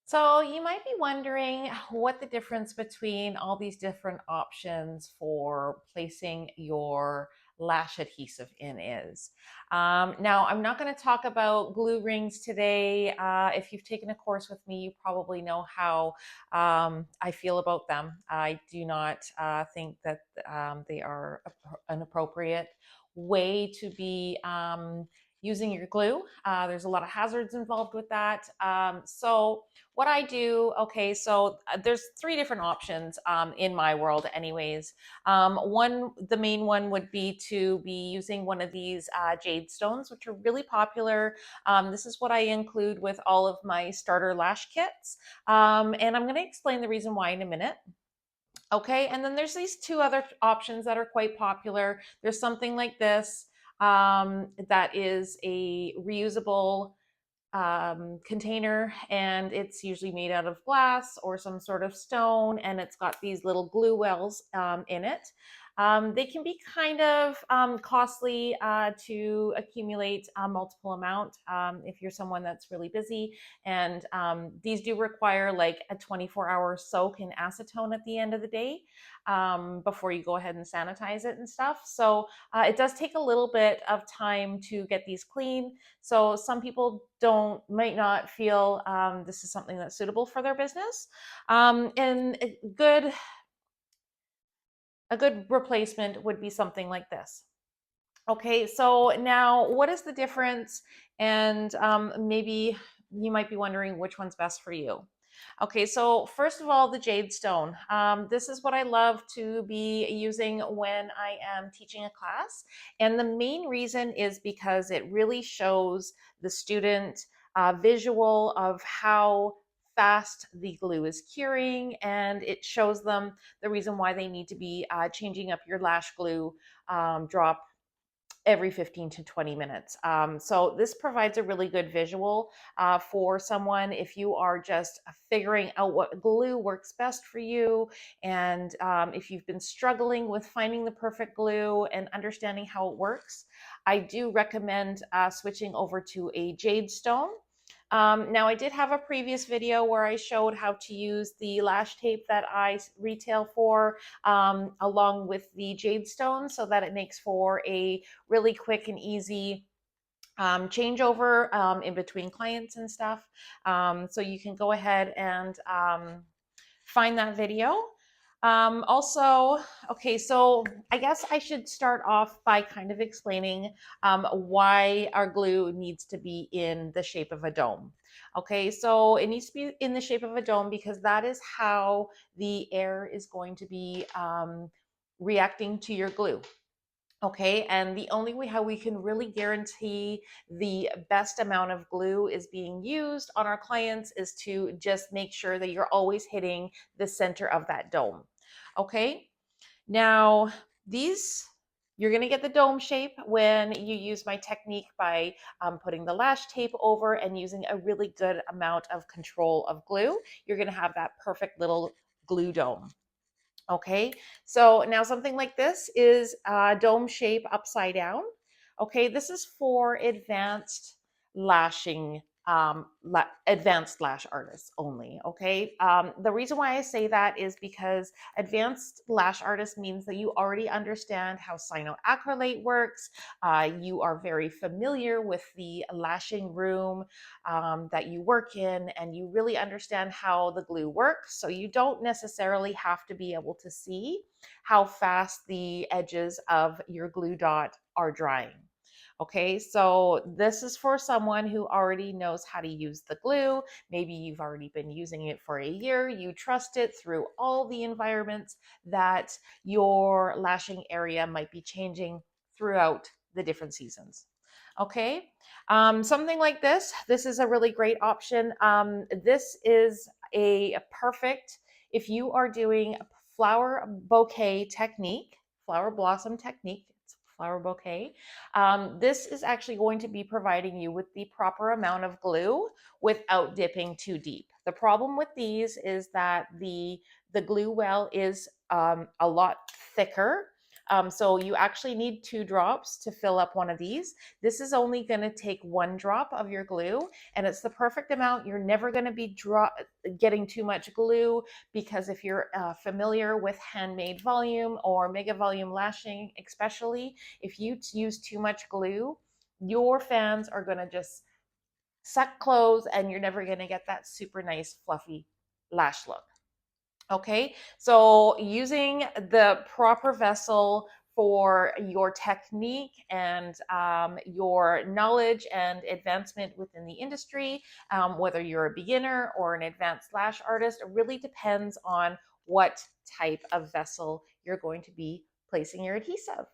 So you might be wondering what the difference between all these different options for placing your lash adhesive in is. Now, I'm not going to talk about glue rings today. If you've taken a course with me, you probably know how I feel about them. I do not think that they are an appropriate way to be using your glue. There's a lot of hazards involved with that. So what I do, okay, so there's three different options in my world, anyways. The main one would be to be using one of these jade stones, which are really popular. This is what I include with all of my starter lash kits. And I'm going to explain the reason why in a minute. Okay, and then there's these two other options that are quite popular. There's something like this that is a reusable container, and it's usually made out of glass or some sort of stone, and it's got these little glue wells in it. They can be kind of costly to accumulate a multiple amount if you're someone that's really busy. And these do require like a 24-hour soak in acetone at the end of the day before you go ahead and sanitize it and stuff. So it does take a little bit of time to get these clean. So some people might not feel this is something that's suitable for their business. And a good replacement would be something like this. Okay, so now what is the difference? And maybe you might be wondering which one's best for you. Okay, so first of all, the jade stone. This is what I love to be using when I am teaching a class. And the main reason is because it really shows the student visual of how fast the glue is curing, and it shows them the reason why they need to be changing up your lash glue drop every 15 to 20 minutes. So this provides a really good visual for someone if you are just figuring out what glue works best for you. And if you've been struggling with finding the perfect glue and understanding how it works, I do recommend switching over to a jade stone. Now, I did have a previous video where I showed how to use the lash tape that I retail for along with the jade stone so that it makes for a really quick and easy changeover in between clients and stuff. So you can go ahead and find that video. Also, okay, so I guess I should start off by kind of explaining why our glue needs to be in the shape of a dome. Okay, so it needs to be in the shape of a dome because that is how the air is going to be reacting to your glue. Okay, and the only way how we can really guarantee the best amount of glue is being used on our clients is to just make sure that you're always hitting the center of that dome. Okay, now these you're going to get the dome shape when you use my technique by putting the lash tape over and using a really good amount of control of glue. You're going to have that perfect little glue dome. Okay, so now something like this is a dome shape upside down. Okay, this is for advanced lashing, advanced lash artists only. Okay, the reason why I say that is because advanced lash artist means that you already understand how cyanoacrylate works. You are very familiar with the lashing room that you work in, and you really understand how the glue works. So you don't necessarily have to be able to see how fast the edges of your glue dot are drying. Okay, so this is for someone who already knows how to use the glue. Maybe you've already been using it for a year. You trust it through all the environments that your lashing area might be changing throughout the different seasons. Okay, something like this is a really great option. This is a perfect if you are doing a flower bouquet technique, flower blossom technique, it's flower bouquet. This is actually going to be providing you with the proper amount of glue without dipping too deep. The problem with these is that the glue well is a lot thicker So you actually need 2 drops to fill up one of these. This is only going to take 1 drop of your glue, and it's the perfect amount. You're never going to be getting too much glue, because if you're familiar with handmade volume or mega volume lashing, especially if you use too much glue, your fans are going to just suck close and you're never going to get that super nice fluffy lash look. Okay, so using the proper vessel for your technique and your knowledge and advancement within the industry, whether you're a beginner or an advanced lash artist, it really depends on what type of vessel you're going to be placing your adhesive.